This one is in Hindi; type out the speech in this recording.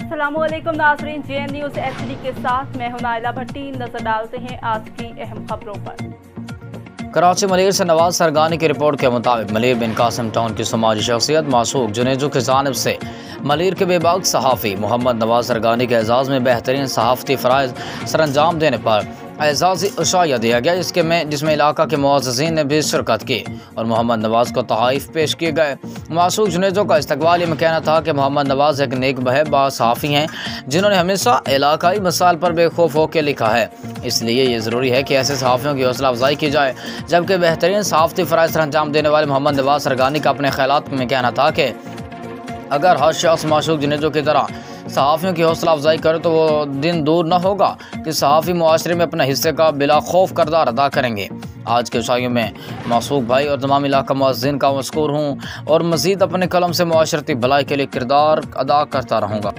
अस्सलामुअलैकुम नाज़रीन, JN न्यूज़ HD के साथ मैं हूं नाइला भट्टी। नजर डालते हैं आज की अहम खबरों पर। कराची मलीर से नवाज सरगानी की रिपोर्ट के मुताबिक मलीर बिन कासिम टाउन की समाजी शख्सियत मासूक जुनेजो की जानिब से मलीर के बेबाक सहाफ़ी मोहम्मद नवाज सरगानी के एजाज़ में बेहतरीन सहाफ़ती फ़राइज़ सर अंजाम देने पर एजाज़ी उशाया दिया गया, जिसमें इलाका के मुअज़्ज़िज़ीन ने भी शिरकत की और मोहम्मद नवाज को तहाइफ पेश किए गए। मासूक जुनेजो का इस्तकबाल में कहना था कि मोहम्मद नवाज एक नेक बहबा सहाफ़ी हैं जिन्होंने हमेशा इलाकाई मसाइल पर बेखौफ होकर लिखा है, इसलिए ये ज़रूरी है कि ऐसे सहाफ़ियों की हौसला अफजाई की जाए। जबकि बेहतरीन सहाफ़ती फ़राइज़ सर अंजाम देने वाले मोहम्मद नवाज सरगानी का अपने ख़यालात में कहना था कि अगर हर शख्स मासूक जुनेजो की तरह सहाफ़ियों की हौसला अफजाई करे तो वो दिन दूर न होगा कि सहाफ़ी मुआशरे में अपने हिस्से का बिला खौफ किरदार अदा करेंगे। आज के शाइयों में मासूक भाई और तमाम इलाका मुअज़्ज़िन का मशकूर हूँ और मज़ीद अपने कलम से मुआशरती भलाई के लिए किरदार अदा करता रहूँगा।